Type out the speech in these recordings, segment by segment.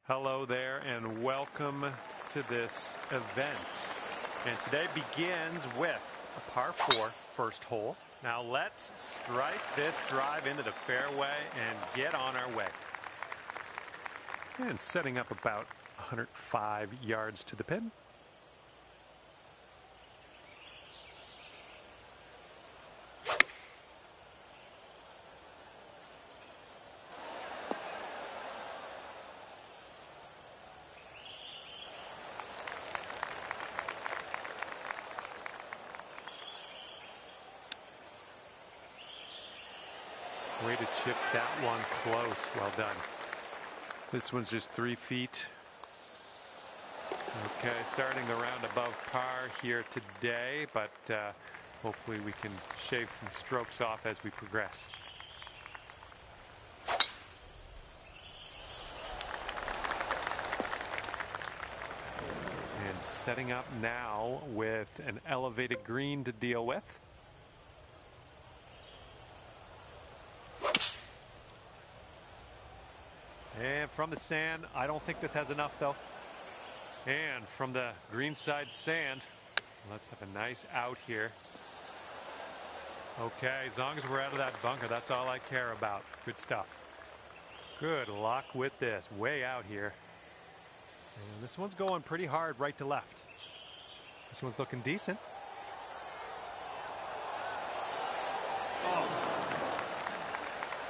Hello there and welcome to this event. And today begins with a par 4 first hole. Now let's strike this drive into the fairway and get on our way. And setting up about 105 yards to the pin. Way to chip that one close. Well done. This one's just 3 feet. Okay, starting the round above par here today, but hopefully we can shave some strokes off as we progress. And setting up now with an elevated green to deal with. And from the sand, I don't think this has enough though. And from the greenside sand, let's have a nice out here. Okay, as long as we're out of that bunker, that's all I care about. Good stuff. Good luck with this. Way out here. And this one's going pretty hard right to left. This one's looking decent. Oh.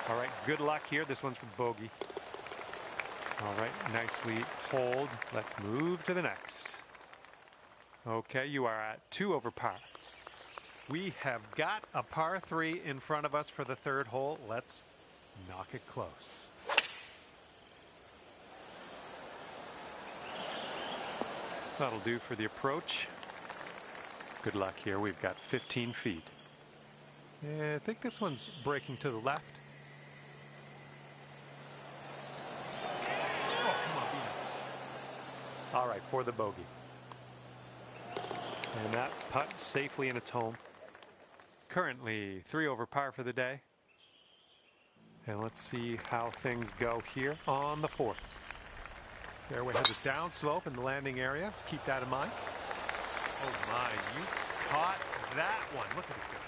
All right, good luck here. This one's for bogey. All right, nicely hold. Let's move to the next. Okay, you are at 2 over par. We have got a par 3 in front of us for the third hole. Let's knock it close. That'll do for the approach. Good luck here. We've got 15 feet. Yeah, I think this one's breaking to the left. All right, for the bogey. And that putt safely in its home. Currently 3 over par for the day. And let's see how things go here on the 4th. Fairway has a downslope in the landing area, so keep that in mind. Oh my, you caught that one. Look at it go.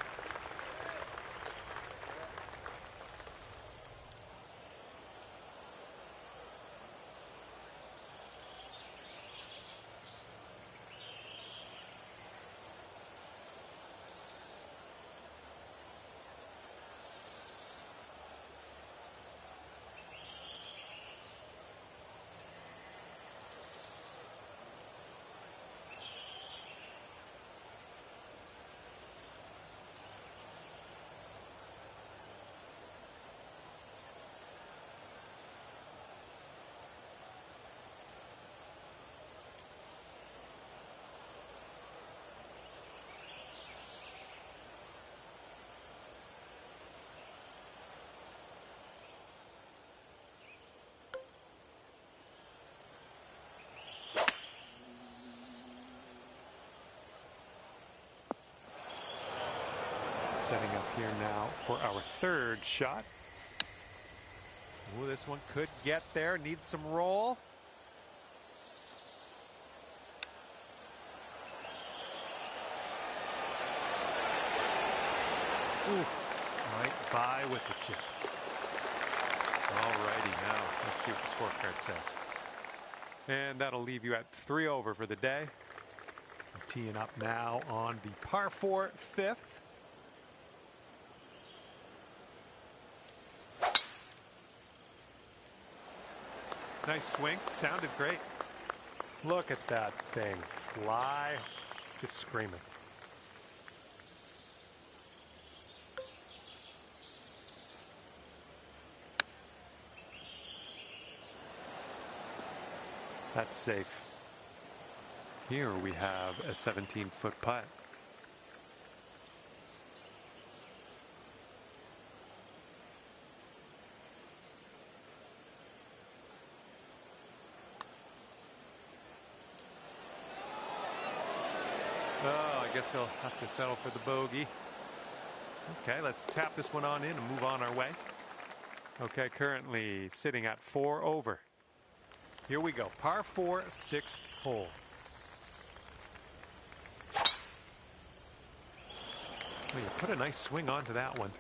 Setting up here now for our third shot. Ooh, this one could get there. Needs some roll. Ooh, might buy with the chip. Alrighty, now let's see what the scorecard says. And that'll leave you at 3 over for the day. I'm teeing up now on the par 4 5th. Nice swing, sounded great. Look at that thing fly, just screaming. That's safe. Here we have a 17-foot putt. Oh, I guess he'll have to settle for the bogey. Okay, let's tap this one on in and move on our way. Okay, currently sitting at 4 over. Here we go. Par 4, 6th hole. Well, you put a nice swing onto that one.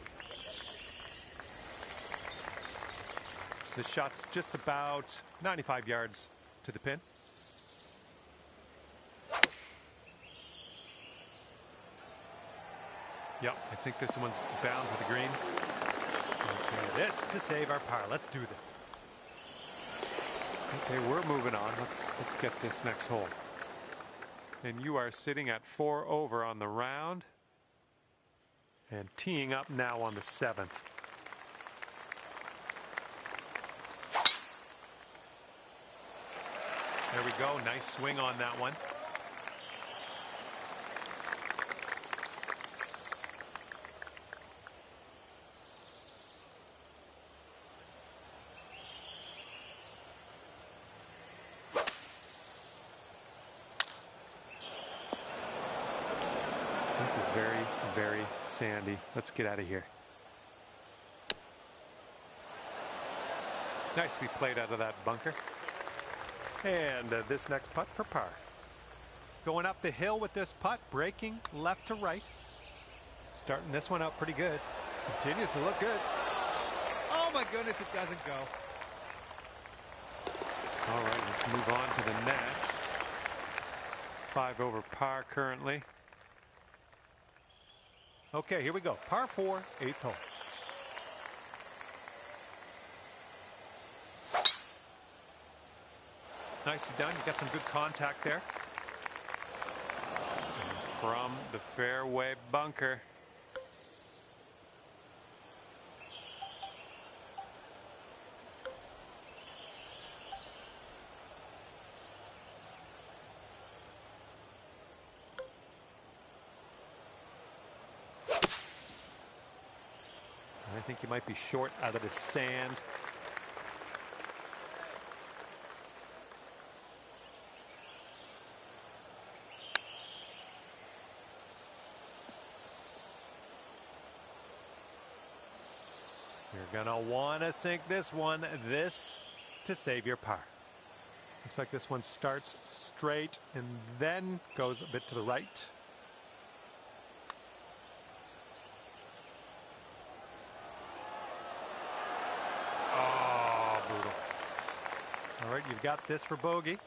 This shot's just about 95 yards to the pin. Yep, I think this one's bound for the green. Okay, this to save our par. Let's do this. Okay, we're moving on. Let's get this next hole. And you are sitting at 4 over on the round and teeing up now on the 7th. There we go. Nice swing on that one. This is very, very sandy. Let's get out of here. Nicely played out of that bunker. And this next putt for par. Going up the hill with this putt, breaking left to right. Starting this one out pretty good. Continues to look good. Oh my goodness, it doesn't go. All right, let's move on to the next. 5 over par currently. Okay, here we go. Par 4, 8th hole. Nicely done. You got some good contact there. And from the fairway bunker. I think you might be short out of the sand. You're gonna want to sink this one. This to save your par. Looks like this one starts straight and then goes a bit to the right. Oh, brutal. All right, you've got this for bogey.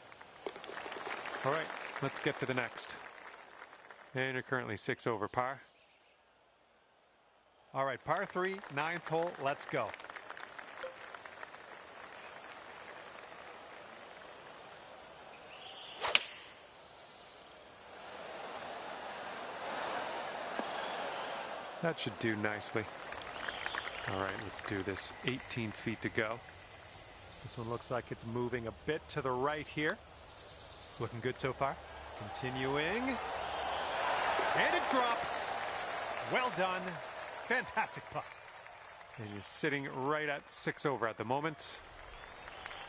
All right, let's get to the next. And you're currently 6 over par. All right, par 3, 9th hole. Let's go. That should do nicely. All right, let's do this. 18 feet to go. This one looks like it's moving a bit to the right here. Looking good so far. Continuing. And it drops. Well done. Fantastic putt. And you're sitting right at 6 over at the moment.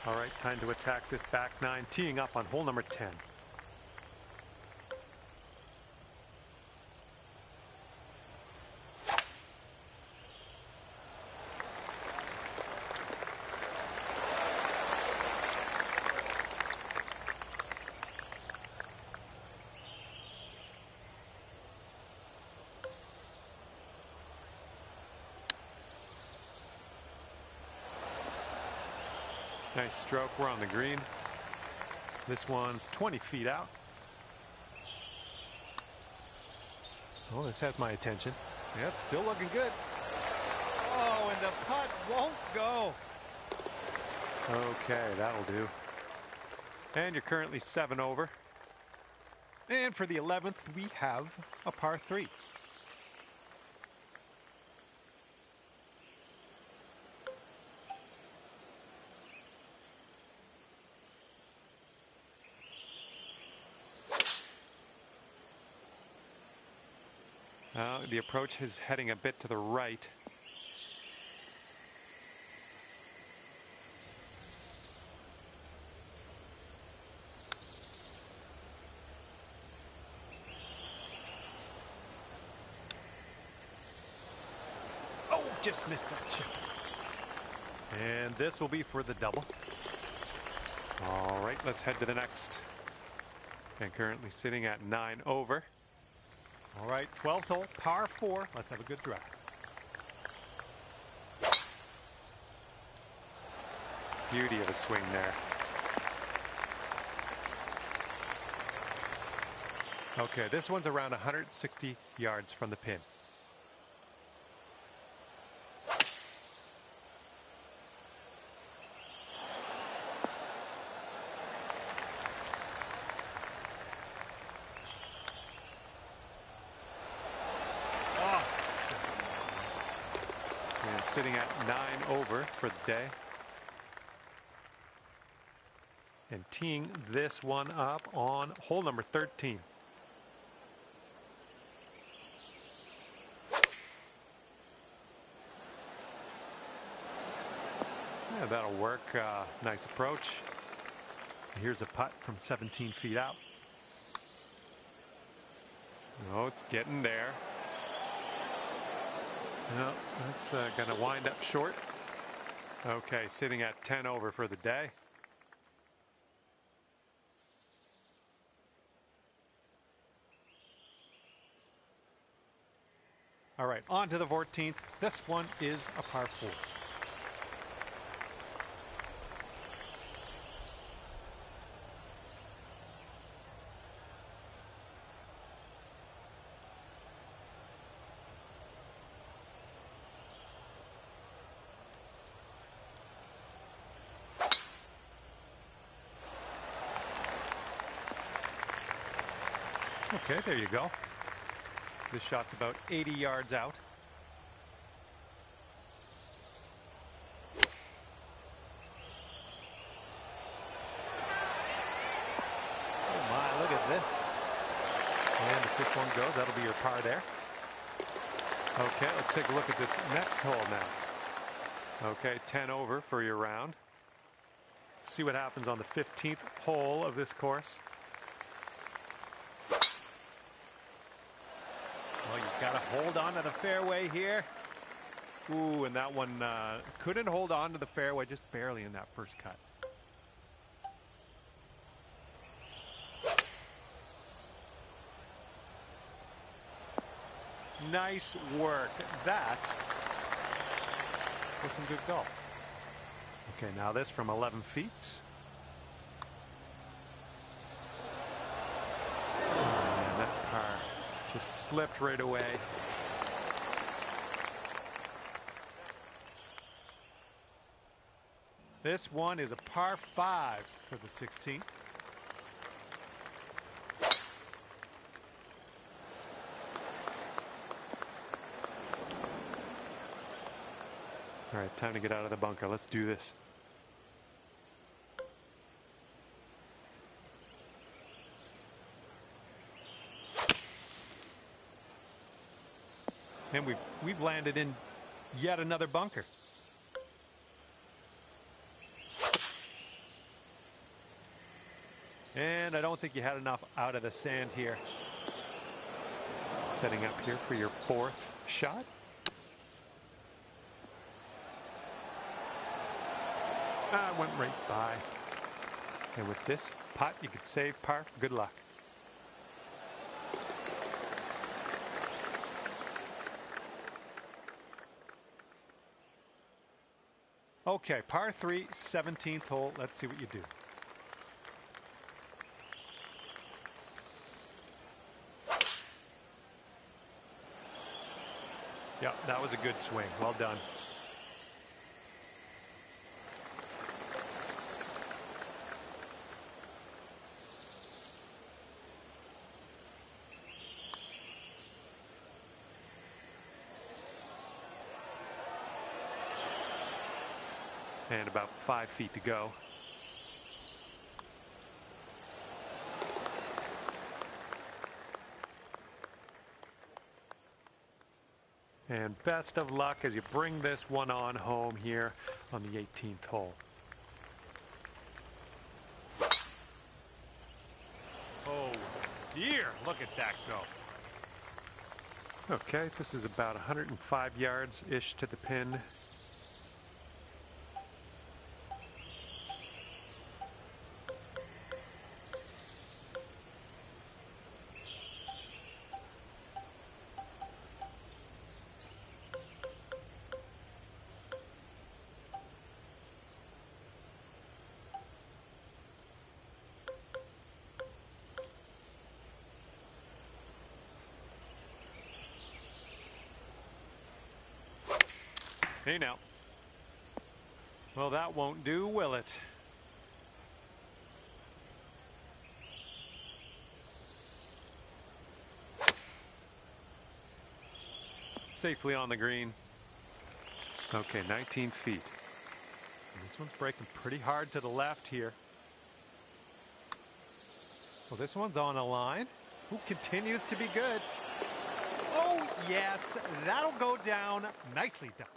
All right, time to attack this back 9, teeing up on hole number 10. Nice stroke. We're on the green. This one's 20 feet out. Oh, this has my attention. Yeah, it's still looking good. Oh, and the putt won't go. Okay, that'll do. And you're currently 7 over. And for the 11th, we have a par 3. The approach is heading a bit to the right. Oh, just missed that chip. And this will be for the double. All right, let's head to the next. And currently sitting at 9 over. All right, 12th hole, par 4. Let's have a good drive. Beauty of a swing there. Okay, this one's around 160 yards from the pin. And sitting at 9 over for the day. And teeing this one up on hole number 13. Yeah, that'll work. Nice approach. Here's a putt from 17 feet out. Oh, it's getting there. No, that's going to wind up short. Okay, sitting at 10 over for the day. All right, on to the 14th. This one is a par 4. Okay, there you go. This shot's about 80 yards out. Oh my, look at this. And if this one goes, that'll be your par there. Okay, let's take a look at this next hole now. Okay, 10 over for your round. Let's see what happens on the 15th hole of this course. Well, you've got to hold on to the fairway here. Ooh, and that one couldn't hold on to the fairway, just barely in that first cut. Nice work. That was some good golf. Okay, now this from 11 feet. And that par just slipped right away. This one is a par 5 for the 16th. All right, time to get out of the bunker. Let's do this. And we've landed in yet another bunker. And I don't think you had enough out of the sand here. Setting up here for your 4th shot. Went right by. And with this putt, you could save par. Good luck. Okay, par 3, 17th hole. Let's see what you do. Yeah, that was a good swing. Well done. And about 5 feet to go. And best of luck as you bring this one on home here on the 18th hole. Oh dear, look at that go. Okay, this is about 105 yards-ish to the pin. Hey now. Well, that won't do, will it? Safely on the green. Okay, 19 feet. And this one's breaking pretty hard to the left here. Well, this one's on a line. Who continues to be good. Oh, yes, that'll go down. Nicely done.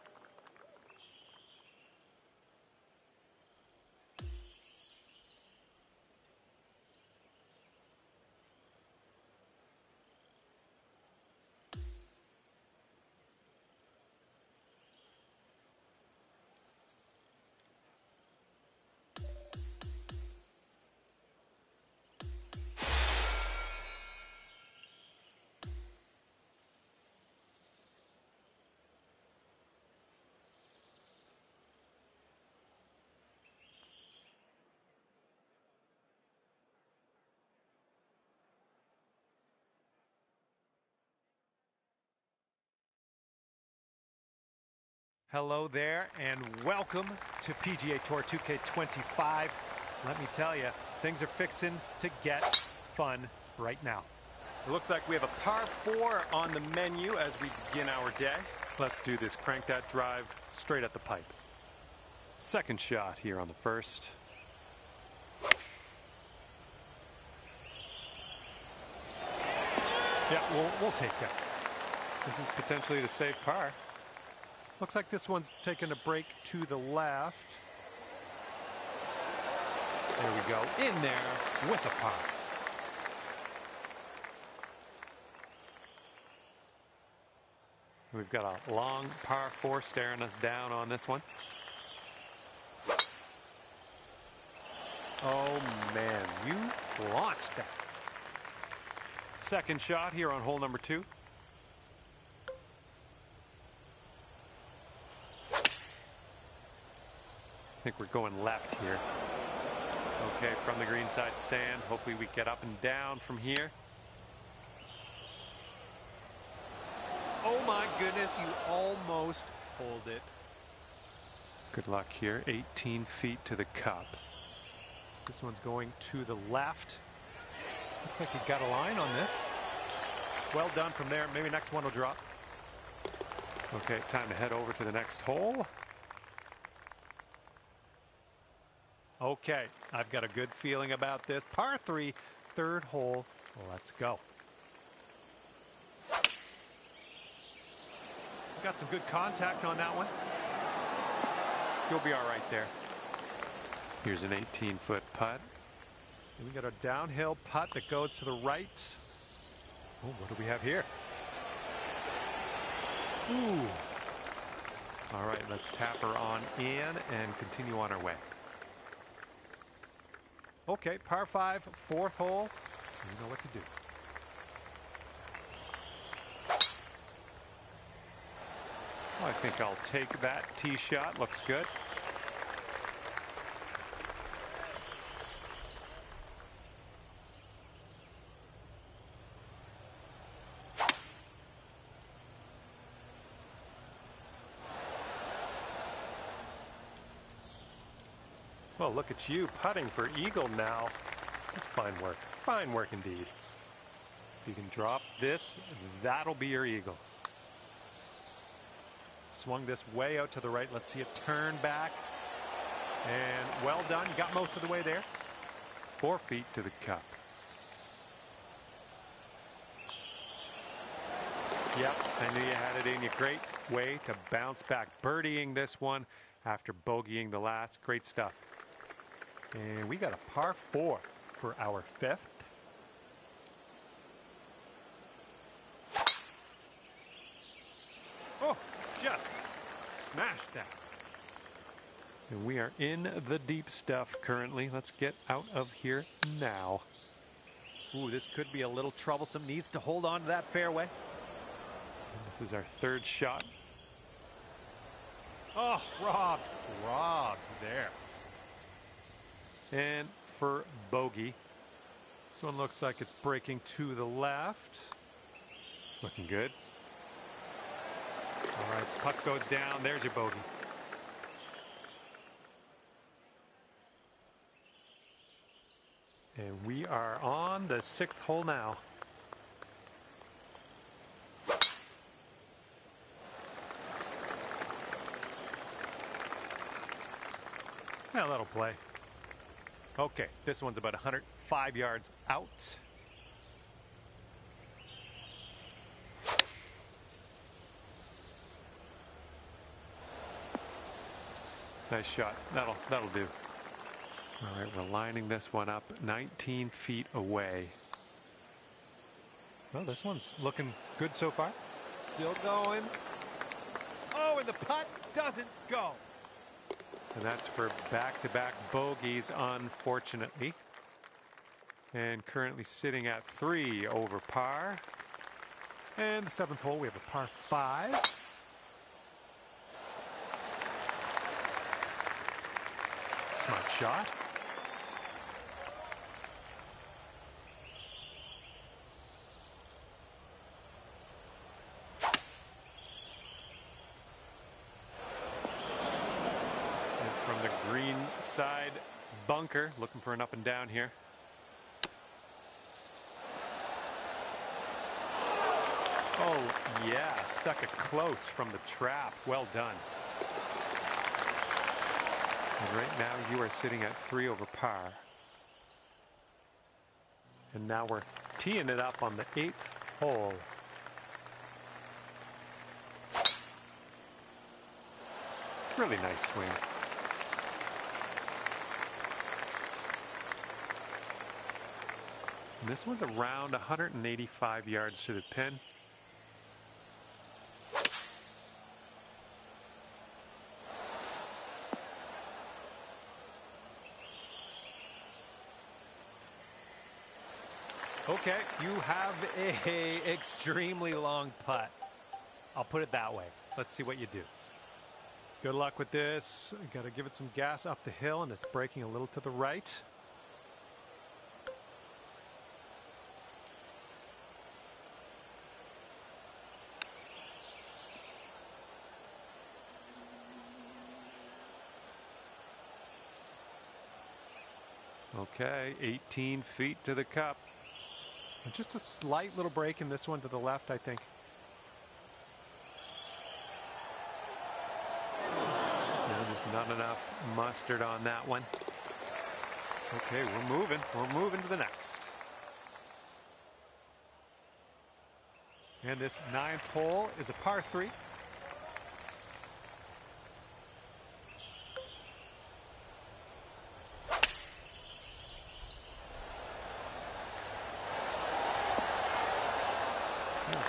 Hello there and welcome to PGA Tour 2K25. Let me tell you, things are fixing to get fun right now. It looks like we have a par 4 on the menu as we begin our day. Let's do this. Crank that drive straight at the pipe. Second shot here on the first. Yeah, we'll take that. This is potentially the safe par. Looks like this one's taking a break to the left. There we go. In there with a par. We've got a long par 4 staring us down on this one. Oh, man, you launched that. Second shot here on hole number 2. I think we're going left here. Okay, from the green side sand. Hopefully we get up and down from here. Oh my goodness, you almost pulled it. Good luck here. 18 feet to the cup. This one's going to the left. Looks like you got a line on this. Well done from there. Maybe next one will drop. Okay, time to head over to the next hole. Okay, I've got a good feeling about this. Par 3, third hole. Let's go. Got some good contact on that one. You'll be all right there. Here's an 18-foot putt. And we got a downhill putt that goes to the right. Oh, what do we have here? Ooh. All right, let's tap her on in and continue on our way. Okay, par 5, fourth hole. You know what to do. Well, I think I'll take that tee shot. Looks good. Well, look at you putting for eagle now. That's fine work. Fine work indeed. If you can drop this, that'll be your eagle. Swung this way out to the right. Let's see it turn back. And well done. You got most of the way there. 4 feet to the cup. Yep, I knew you had it in you. Great way to bounce back. Birdieing this one after bogeying the last. Great stuff. And we got a par 4 for our 5th. Oh, just smashed that. And we are in the deep stuff currently. Let's get out of here now. Ooh, this could be a little troublesome. Needs to hold on to that fairway. And this is our third shot. Oh, robbed there. And for bogey. This one looks like it's breaking to the left. Looking good. All right, putt goes down. There's your bogey. And we are on the 6th hole now. Yeah, that'll play. Okay, this one's about 105 yards out. Nice shot. That'll do. All right, we're lining this one up 19 feet away. Well, this one's looking good so far. Still going. Oh, and the putt doesn't go. And that's for back-to-back bogeys, unfortunately. And currently sitting at 3 over par. And the 7th hole, we have a par 5. Smart shot. And from the green side bunker, looking for an up and down here. Oh, yeah, stuck it close from the trap. Well done. And right now you are sitting at 3 over par. And now we're teeing it up on the 8th hole. Really nice swing. And this one's around 185 yards to the pin. Okay, you have a extremely long putt. I'll put it that way. Let's see what you do. Good luck with this. Got to give it some gas up the hill, and it's breaking a little to the right. Okay, 18 feet to the cup. Just a slight little break in this one to the left, I think. No, just not enough mustard on that one. Okay, we're moving. We're moving to the next. And this 9th hole is a par 3.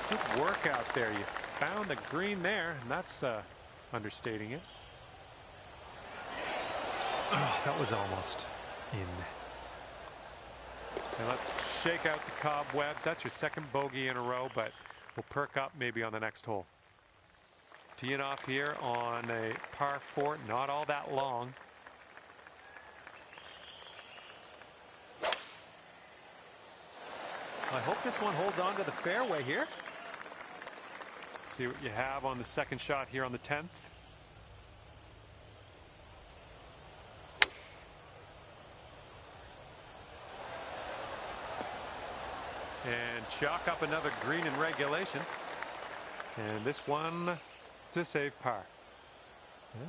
Good work out there. You found the green there, and that's understating it. Oh, that was almost in. And let's shake out the cobwebs. That's your 2nd bogey in a row, but we'll perk up maybe on the next hole. Teeing off here on a par 4, not all that long. I hope this one holds on to the fairway here. See what you have on the 2nd shot here on the 10th. And chalk up another green in regulation. And this one is a safe par.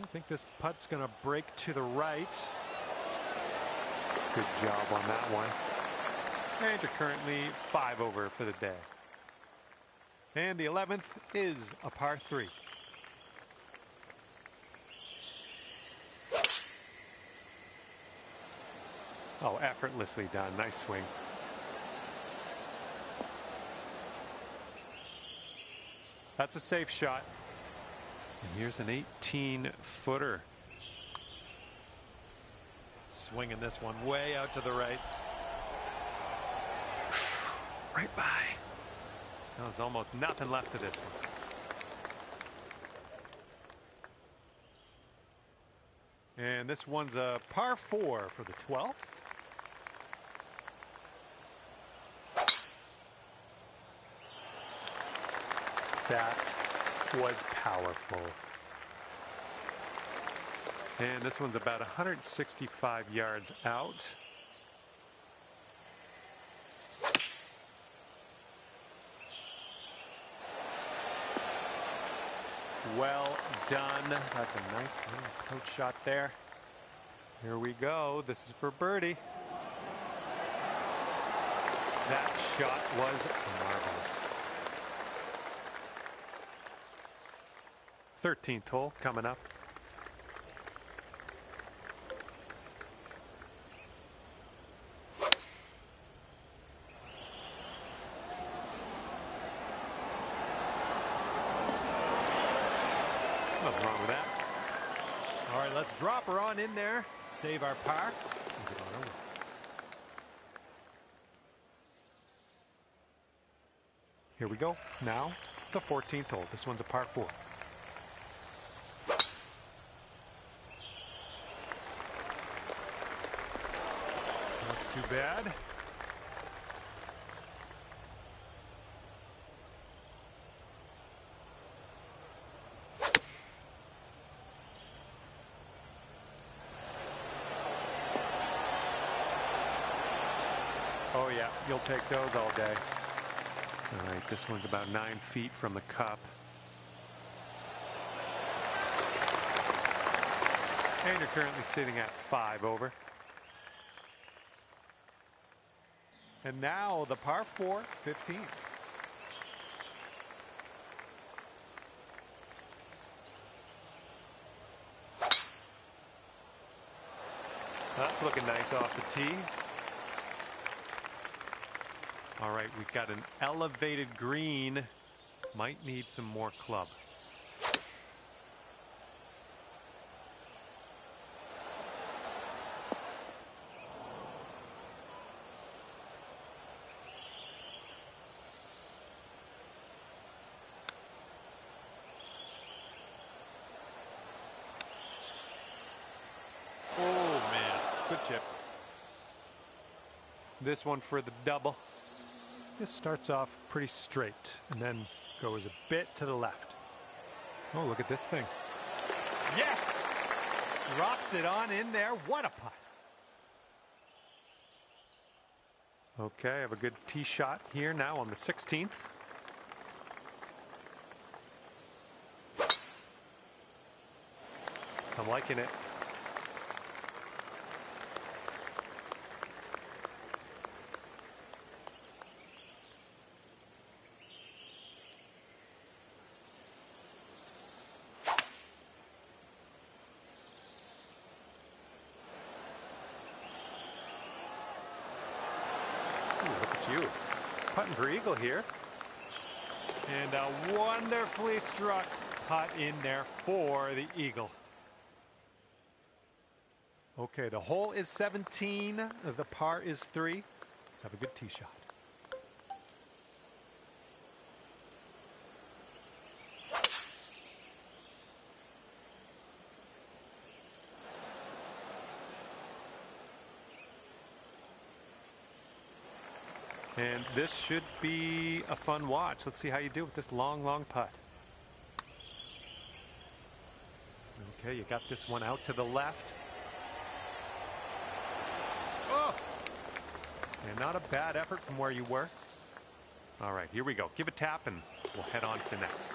I think this putt's going to break to the right. Good job on that one. And you're currently 5 over for the day. And the 11th is a par 3. Oh, effortlessly done. Nice swing. That's a safe shot. And here's an 18-footer. Swinging this one way out to the right. Right by. There's almost nothing left to this one. And this one's a par 4 for the 12th. That was powerful. And this one's about 165 yards out. Well done. That's a nice little approach shot there. Here we go. This is for birdie. That shot was marvelous. 13th hole coming up. Nothing wrong with that. All right, let's drop her on in there. Save our par. And get on over. Here we go. Now, the 14th hole. This one's a par 4. That's too bad. Oh yeah, you'll take those all day. All right, this one's about 9 feet from the cup. And you're currently sitting at 5 over. And now the par 4, 15th. That's looking nice off the tee. All right, we've got an elevated green. Might need some more club. Oh, man. Good chip. This one for the double. This starts off pretty straight and then goes a bit to the left. Oh, look at this thing. Yes! Drops it on in there. What a putt. Okay, I have a good tee shot here now on the 16th. I'm liking it. Look at you. Putting for eagle here. And a wonderfully struck putt in there for the eagle. Okay, the hole is 17. The par is 3. Let's have a good tee shot. And this should be a fun watch. Let's see how you do with this long, long putt. Okay, you got this one out to the left. Oh! And not a bad effort from where you were. All right, here we go. Give a tap and we'll head on to the next.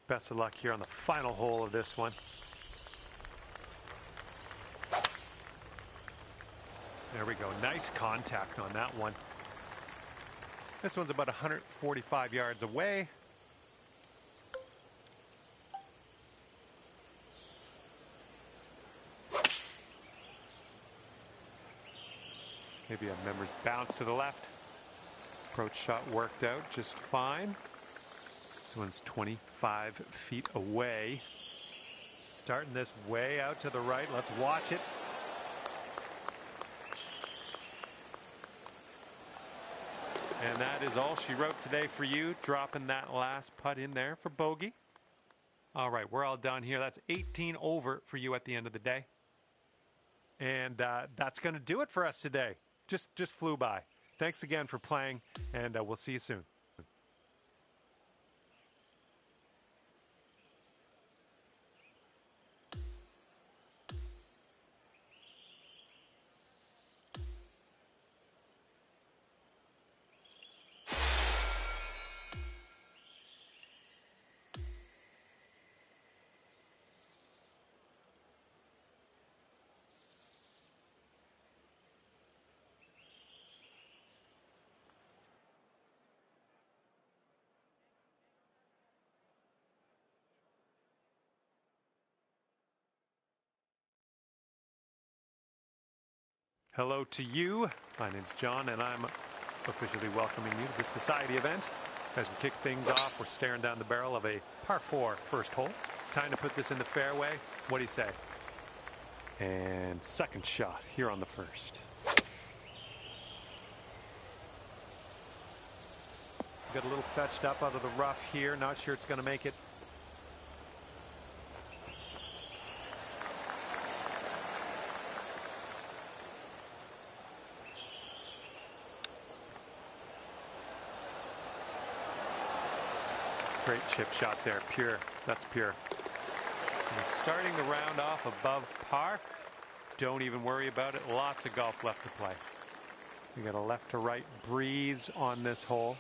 Best of luck here on the final hole of this one. There we go. Nice contact on that one. This one's about 145 yards away. Maybe a member's bounce to the left. Approach shot worked out just fine. This one's 25 feet away. Starting this way out to the right. Let's watch it. And that is all she wrote today for you, dropping that last putt in there for bogey. All right, we're all done here. That's 18 over for you at the end of the day. And that's going to do it for us today. Just flew by. thanks again for playing, and we'll see you soon. Hello to you. My name's John, and I'm officially welcoming you to the Society event. As we kick things off, we're staring down the barrel of a par 4 first hole. Time to put this in the fairway. What do you say? And second shot here on the first. Got a little fetched up out of the rough here. Not sure it's going to make it. Great chip shot there, pure. That's pure. You're starting the round off above par. Don't even worry about it. Lots of golf left to play. We got a left to right breeze on this hole.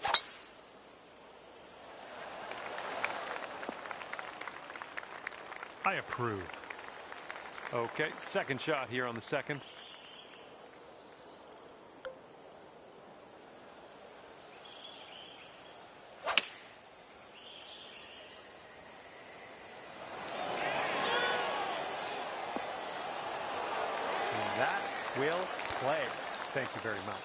I approve. Okay, second shot here on the second. That will play. Thank you very much.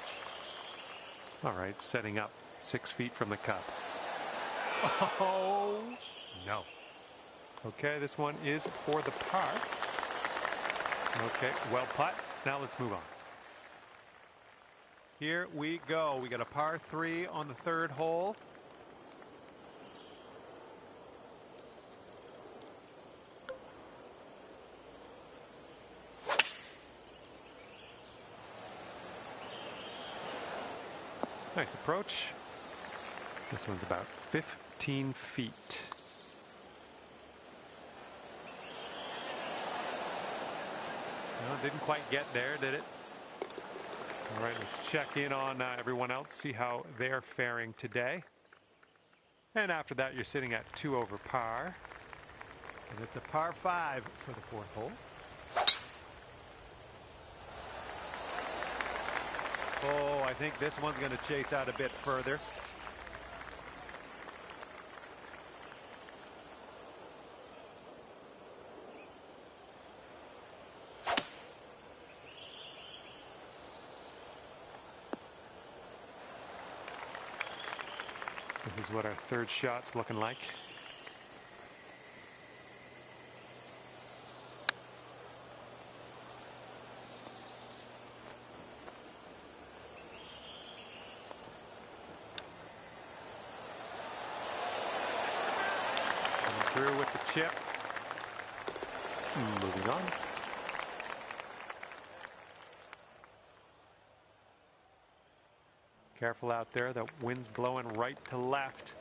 All right, setting up 6 feet from the cup. Oh, no. Okay, this one is for the par. Okay, well putt. Now let's move on. Here we go. We got a par 3 on the third hole. Nice approach. This one's about 15 feet. No, didn't quite get there, did it? All right, let's check in on everyone else, see how they're faring today. And after that, you're sitting at 2 over par. And it's a par 5 for the fourth hole. Oh, I think this one's going to chase out a bit further. This is what our third shot's looking like. Through with the chip. Moving on. Careful out there. The wind's blowing right to left.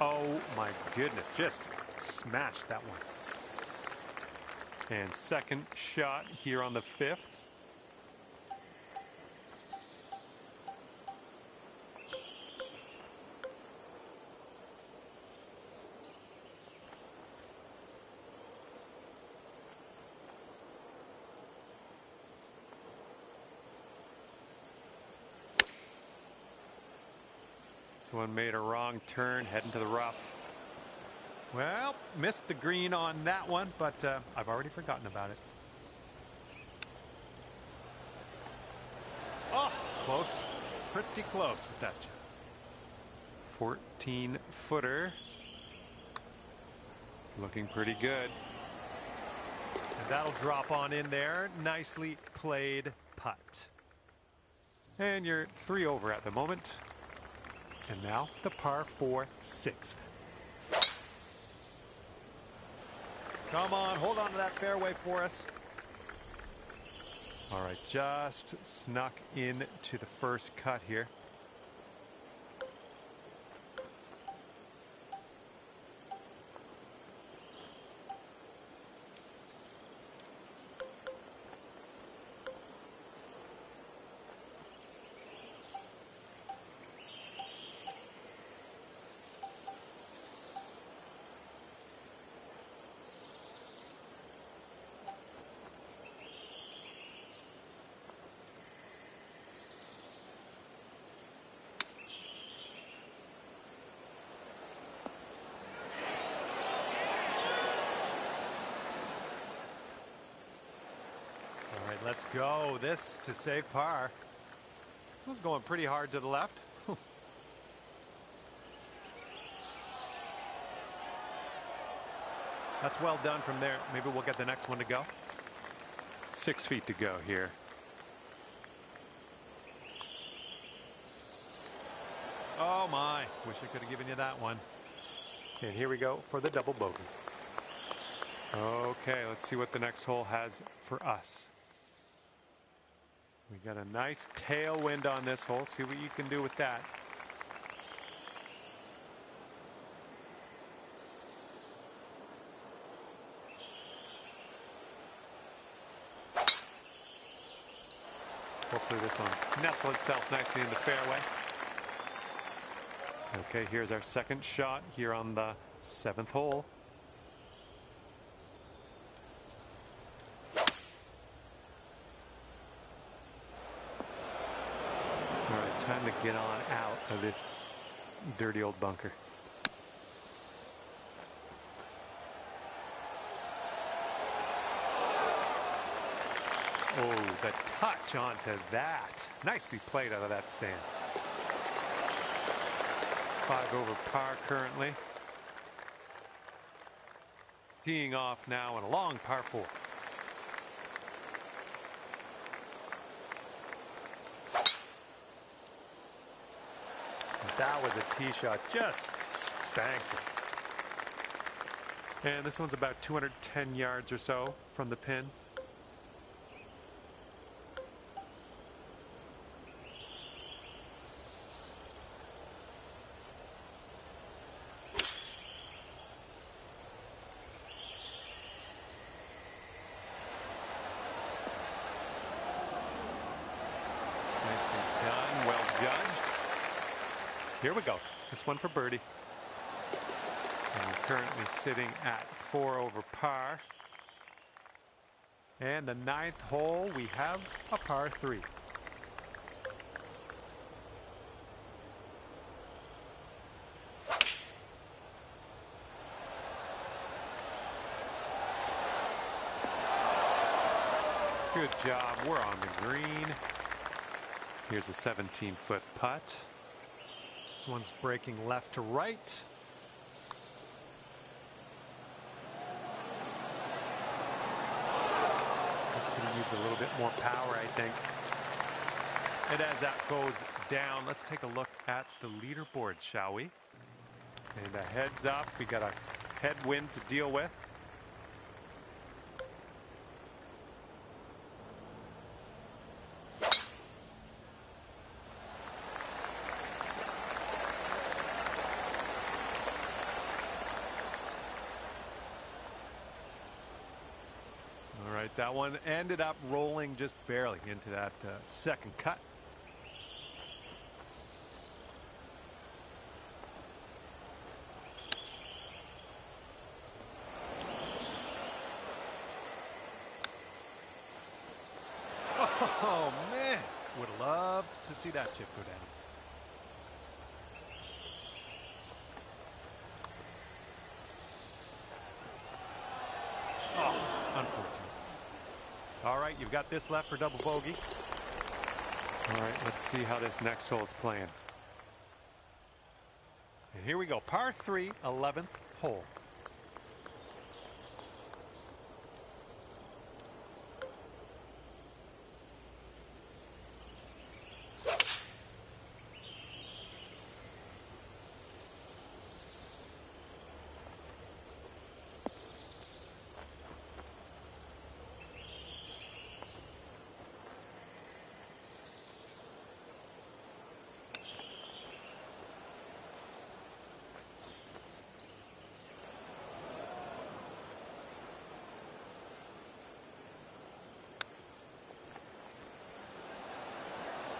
Oh my goodness, just smashed that one. And second shot here on the fifth. This one made a wrong turn, heading to the rough. Well, missed the green on that one, but I've already forgotten about it. Oh, close. Pretty close with that. 14-footer. Looking pretty good. And that'll drop on in there. Nicely played putt. And you're 3 over at the moment. And now the par 4 6th. Come on, hold on to that fairway for us. All right, just snuck into the first cut here. All right, let's go. This to save par. This one's going pretty hard to the left. That's well done from there. Maybe we'll get the next one to go. 6 feet to go here. Oh my, wish I could have given you that one. And here we go for the double bogey. Okay, let's see what the next hole has for us. We got a nice tailwind on this hole. See what you can do with that. Hopefully this one nestle itself nicely in the fairway. Okay, here's our second shot here on the 7th hole. All right, time to get on out of this dirty old bunker. Oh, the touch onto that. Nicely played out of that sand. 5 over par currently. Teeing off now on a long par 4. That was a tee shot, just spanked it. And this one's about 210 yards or so from the pin. Here we go. This one for birdie. And we're currently sitting at 4 over par. And the 9th hole, we have a par 3. Good job. We're on the green. Here's a 17-foot putt. This one's breaking left to right. Could use a little bit more power, I think. And as that goes down, let's take a look at the leaderboard, shall we? And a heads up, we got a headwind to deal with. That one ended up rolling just barely into that second cut. Oh man, would have loved to see that chip go down. Oh, unfortunate. All right, you've got this left for double bogey. All right, let's see how this next hole is playing. And here we go, par 3, 11th hole.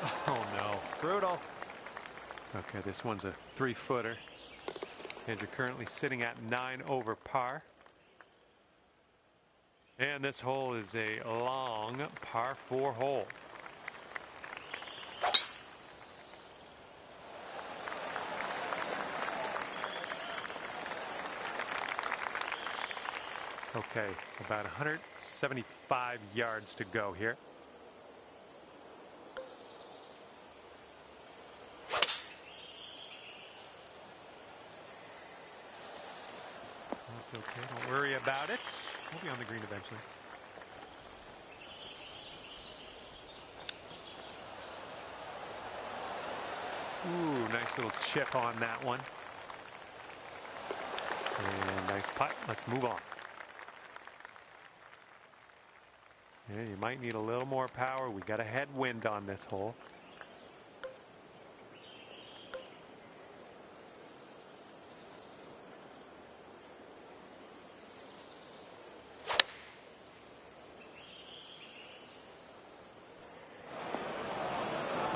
Oh no, brutal. Okay, this one's a 3-footer. And you're currently sitting at 9 over par. And this hole is a long par 4 hole. Okay, about 175 yards to go here. That's okay, don't worry about it. We'll be on the green eventually. Ooh, nice little chip on that one. And nice putt. Let's move on. Yeah, you might need a little more power. We got a headwind on this hole.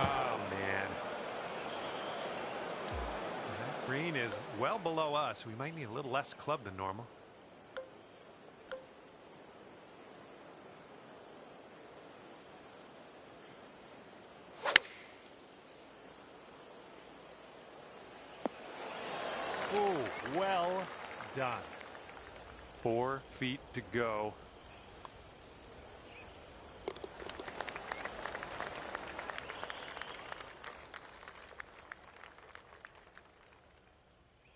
Oh, man. That green is well below us. We might need a little less club than normal. Oh, well done. 4 feet to go.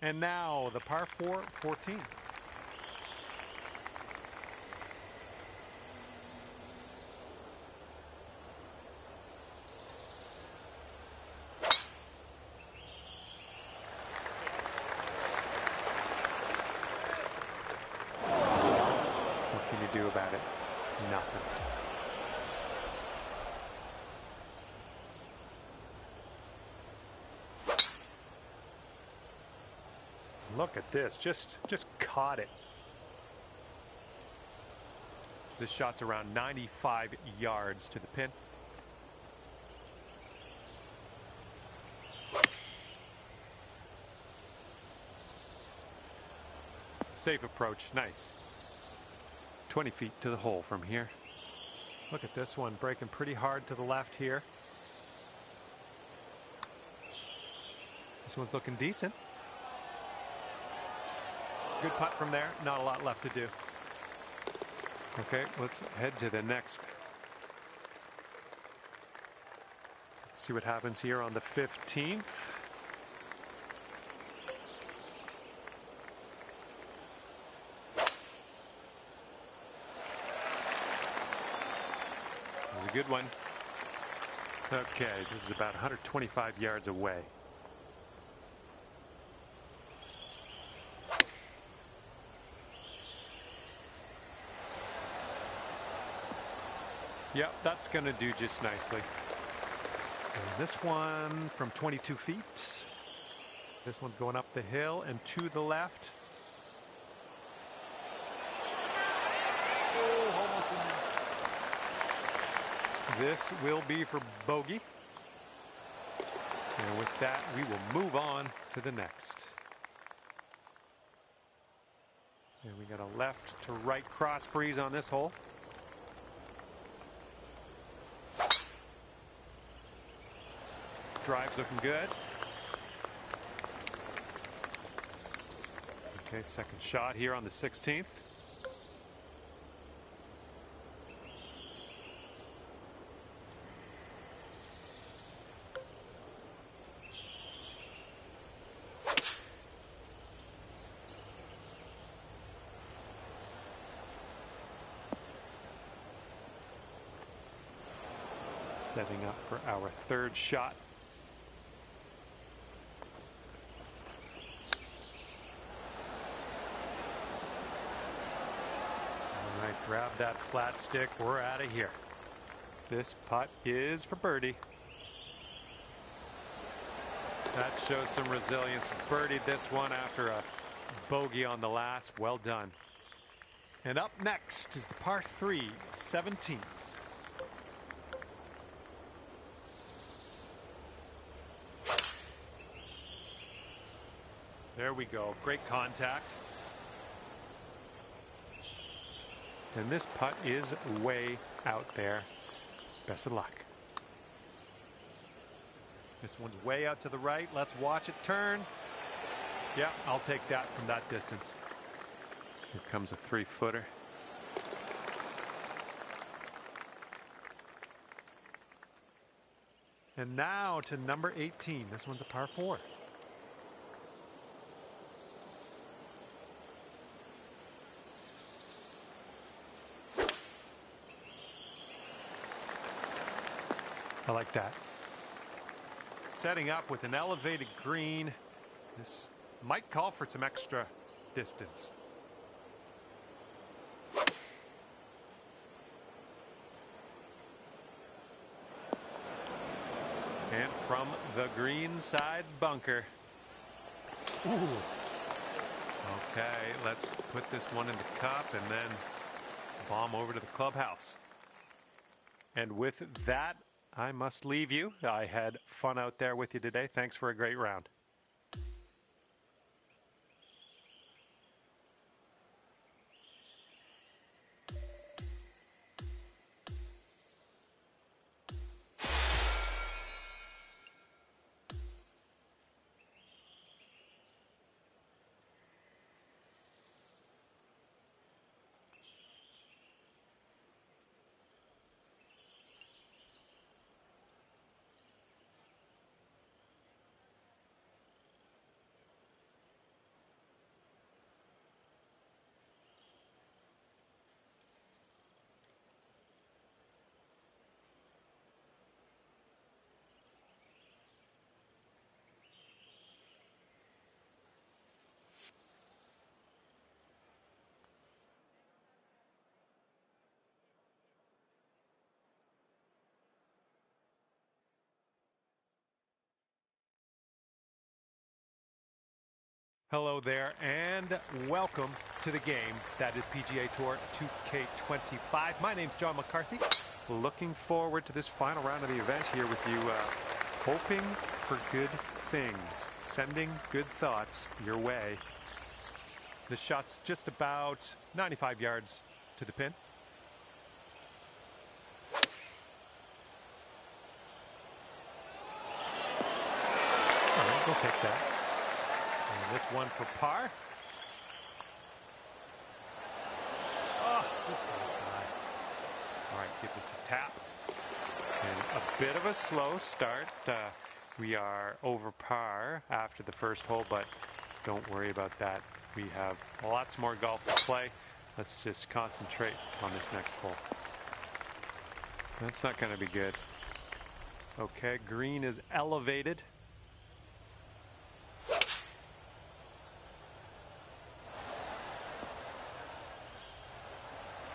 And now the par 4, 14. What can you do about it? Nothing. Look at this, just caught it. This shot's around 95 yards to the pin. Safe approach, nice. 20 feet to the hole from here. Look at this one, breaking pretty hard to the left here. This one's looking decent. Good putt from there, not a lot left to do. Okay, let's head to the next. Let's see what happens here on the 15th. This is a good one. Okay, this is about 125 yards away. Yep, that's going to do just nicely. And this one from 22 feet. This one's going up the hill and to the left. Oh, almost in there. This will be for bogey. And with that, we will move on to the next. And we got a left to right cross breeze on this hole. Drive's looking good. Okay, second shot here on the 16th. Setting up for our third shot. Grab that flat stick. We're out of here. This putt is for birdie. That shows some resilience. Birdied this one after a bogey on the last. Well done. And up next is the par 3, 17th. There we go. Great contact. And this putt is way out there. Best of luck. This one's way out to the right. Let's watch it turn. Yeah, I'll take that from that distance. Here comes a 3-footer. And now to number 18. This one's a par 4. I like that. Setting up with an elevated green. This might call for some extra distance. And from the green side bunker. Ooh. Okay, let's put this one in the cup and then bomb over to the clubhouse. And with that, I must leave you. I had fun out there with you today. Thanks for a great round. Hello there and welcome to the game that is PGA Tour 2K25. My name's John McCarthy. Looking forward to this final round of the event here with you, hoping for good things, sending good thoughts your way. The shot's just about 95 yards to the pin. All right, we'll take that. And this one for par. Oh, just like that. All right, give this a tap. And a bit of a slow start. We are over par after the first hole, but don't worry about that. We have lots more golf to play. Let's just concentrate on this next hole. That's not going to be good. Okay, green is elevated.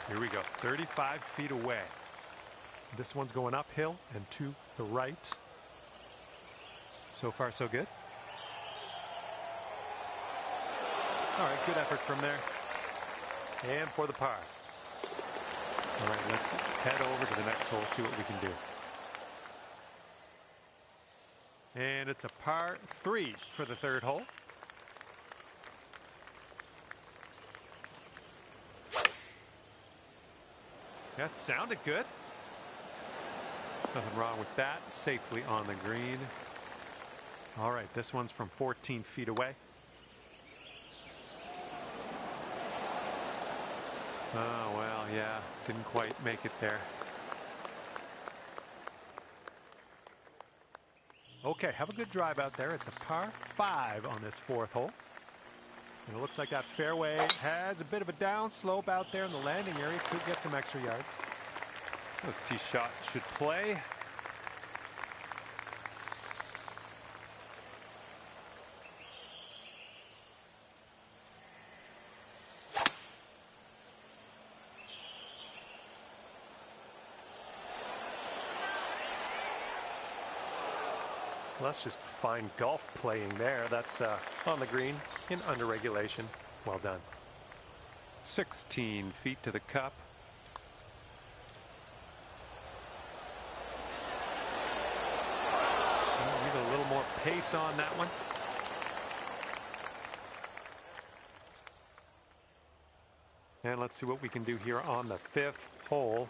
Here we go, 35 feet away. This one's going uphill and to the right. So far, so good. All right, good effort from there. And for the par. All right, let's head over to the next hole, see what we can do. And it's a par 3 for the third hole. That sounded good. Nothing wrong with that. Safely on the green. All right, this one's from 14 feet away. Oh, well, yeah, didn't quite make it there. Okay, have a good drive out there. It's a par 5 on this fourth hole. And it looks like that fairway has a bit of a downslope out there in the landing area. Could get some extra yards. Those tee shots should play. Well, that's just fine golf playing there. That's on the green in under regulation. Well done. 16 feet to the cup. Need a little more pace on that one. let's see what we can do here on the 5th hole.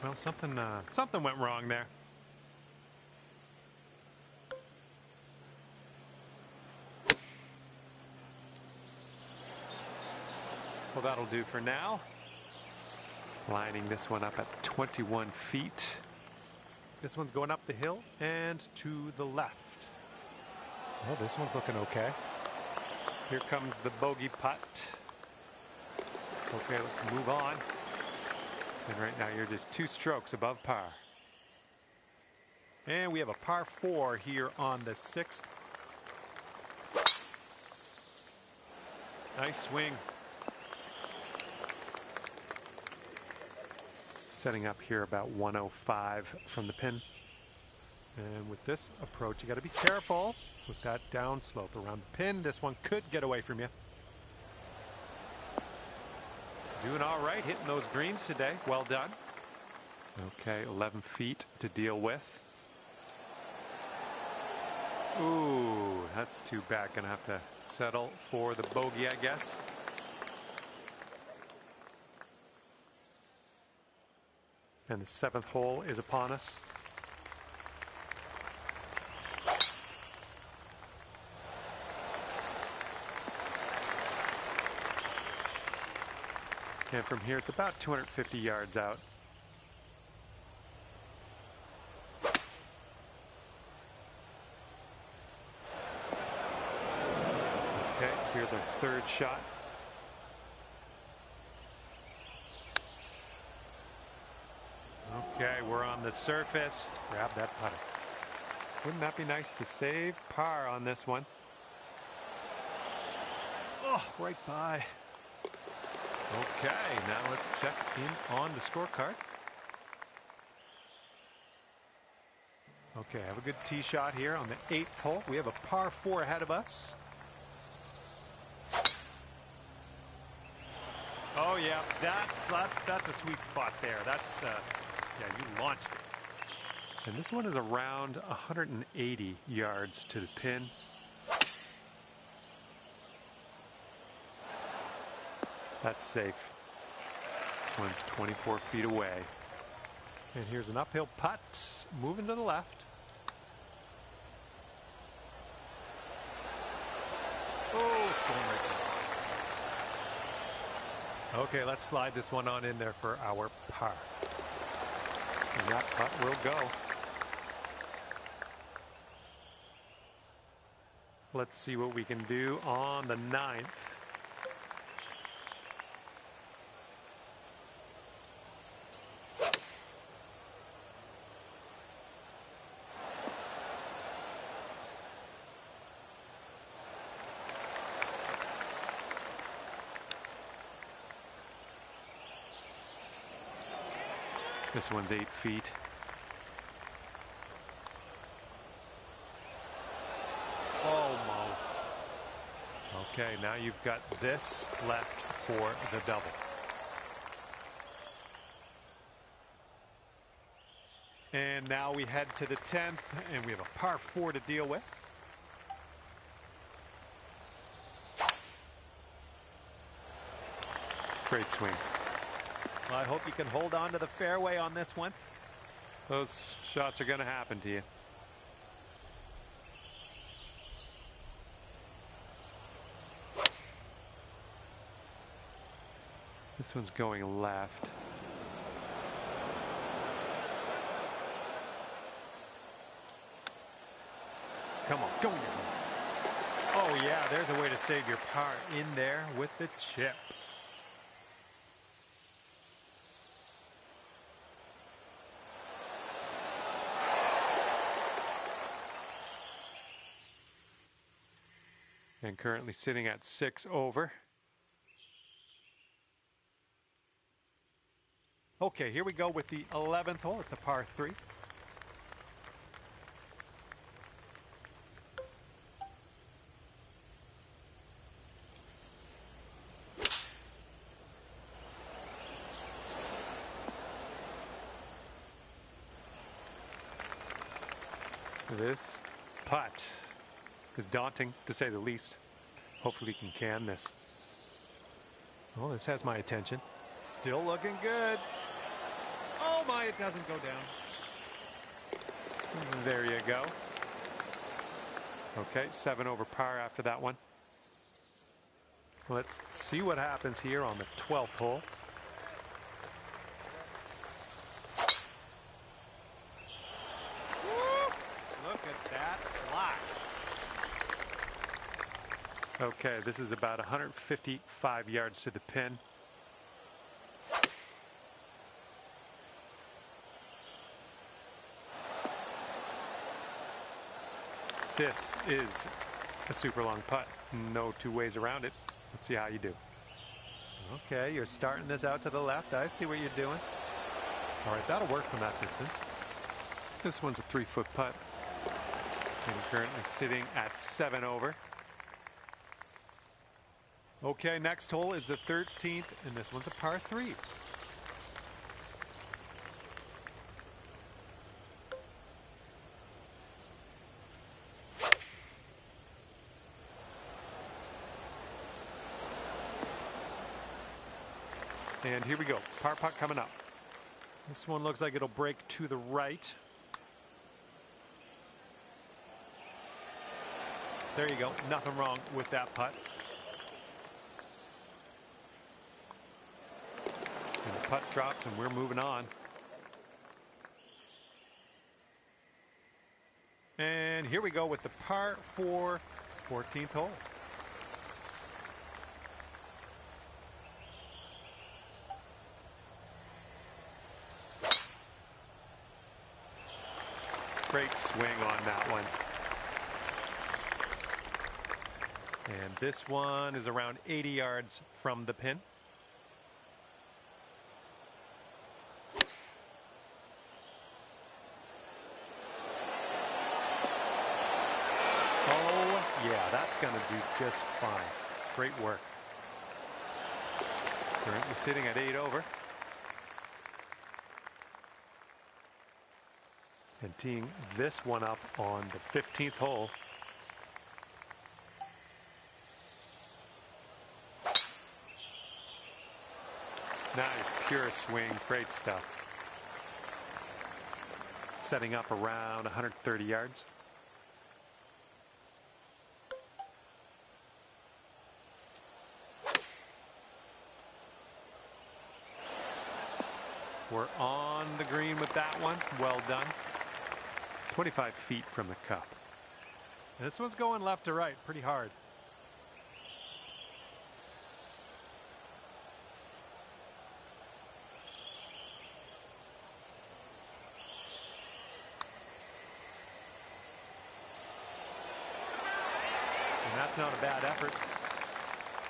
Well, something went wrong there. Well, that'll do for now. Lining this one up at 21 feet. This one's going up the hill and to the left. Well, this one's looking okay. Here comes the bogey putt. Okay, let's move on. And right now you're just 2 strokes above par. And we have a par 4 here on the 6th. Nice swing. Setting up here about 105 from the pin. And with this approach, you got to be careful with that downslope around the pin. This one could get away from you. Doing all right, hitting those greens today. Well done. Okay, 11 feet to deal with. Ooh, that's too bad. Gonna have to settle for the bogey, I guess. And the 7th hole is upon us. And from here, it's about 250 yards out. Okay, here's our 3rd shot. Okay, we're on the surface. Grab that putter. Wouldn't that be nice to save par on this one? Oh, right by. Okay, now let's check in on the scorecard. Okay, have a good tee shot here on the 8th hole. We have a par 4 ahead of us. Oh yeah, that's a sweet spot there. That's yeah, you launched it. And this one is around 180 yards to the pin. That's safe. This one's 24 feet away. And here's an uphill putt, moving to the left. Oh, it's going right there. Okay, let's slide this one on in there for our par. And that putt will go. Let's see what we can do on the 9th. This one's 8 feet. Almost. Okay, now you've got this left for the double. And now we head to the 10th, and we have a par 4 to deal with. Great swing. Well, I hope you can hold on to the fairway on this one. Those shots are going to happen to you. This one's going left. Come on, go in your hole. Oh yeah, there's a way to save your par in there with the chip. And currently sitting at 6 over. Okay, here we go with the 11th hole. It's a par 3. This putt is daunting, to say the least. Hopefully he can this. Oh, this has my attention. Still looking good. Oh my, it doesn't go down. There you go. Okay, 7 over par after that one. Let's see what happens here on the 12th hole. Woo! Look at that fly. Okay, this is about 155 yards to the pin. This is a super long putt. No two ways around it. Let's see how you do. Okay, you're starting this out to the left. I see what you're doing. All right, that'll work from that distance. This one's a 3-foot putt. And currently sitting at 7 over. Okay, next hole is the 13th, and this one's a par 3. And here we go. Par putt coming up. This one looks like it'll break to the right. There you go. Nothing wrong with that putt. And the putt drops and we're moving on. And here we go with the par 4 14th hole. Great swing on that one. And this one is around 80 yards from the pin. Oh, yeah, that's going to do just fine. Great work. Currently sitting at 8 over. And teeing this one up on the 15th hole. Nice, pure swing, great stuff. Setting up around 130 yards. We're on the green with that one. Well done. 25 feet from the cup. And this one's going left to right pretty hard. And that's not a bad effort.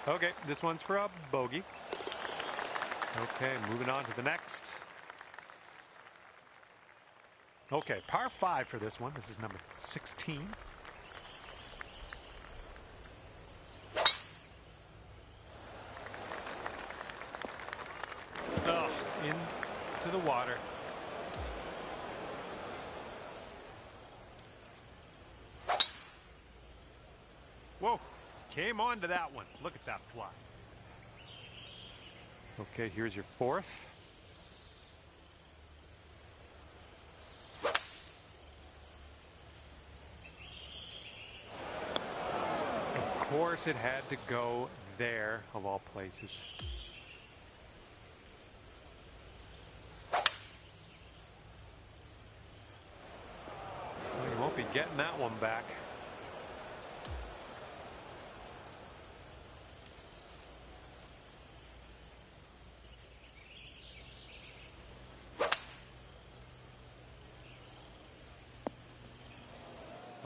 Okay, this one's for a bogey. Okay, moving on to the next. Okay, par 5 for this one. This is number 16. Oh, into the water. Whoa, came on to that one. Look at that fly. Okay, here's your 4th. Of course it had to go there, of all places. Well, you won't be getting that one back.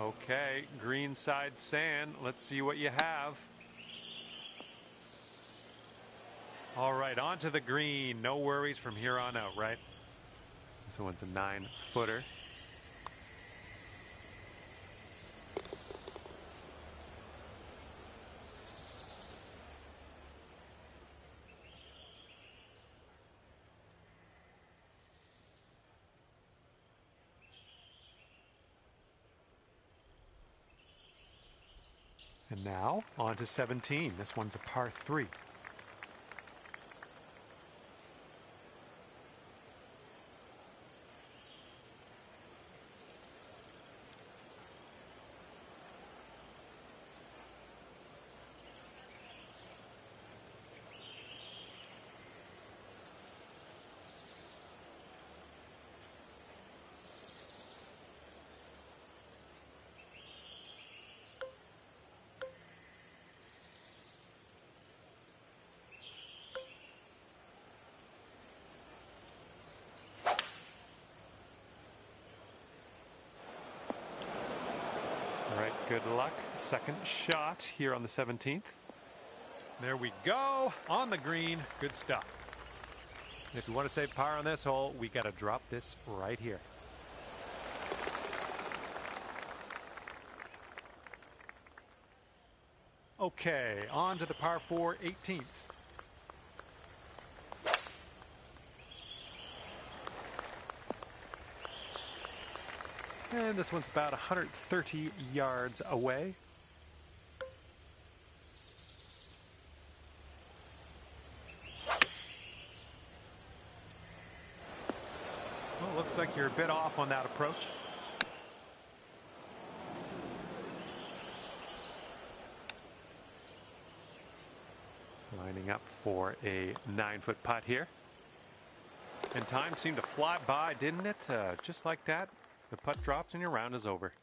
Okay, green side sand. Let's see what you have. All right, onto the green. No worries from here on out, right? This one's a 9-footer. And now on to 17. This one's a par 3. All right, good luck. Second shot here on the 17th. There we go, on the green. Good stuff. If you want to save par on this hole, we got to drop this right here. Okay, on to the par 4 18th. And this one's about 130 yards away. Well, looks like you're a bit off on that approach. Lining up for a 9-foot putt here. And time seemed to fly by, didn't it? Just like that. The putt drops and your round is over.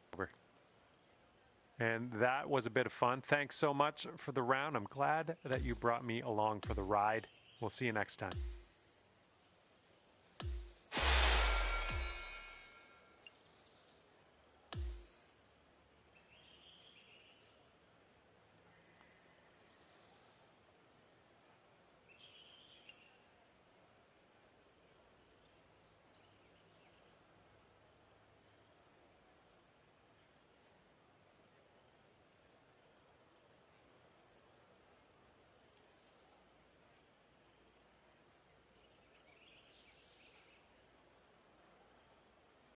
And that was a bit of fun. Thanks so much for the round. I'm glad that you brought me along for the ride. We'll see you next time.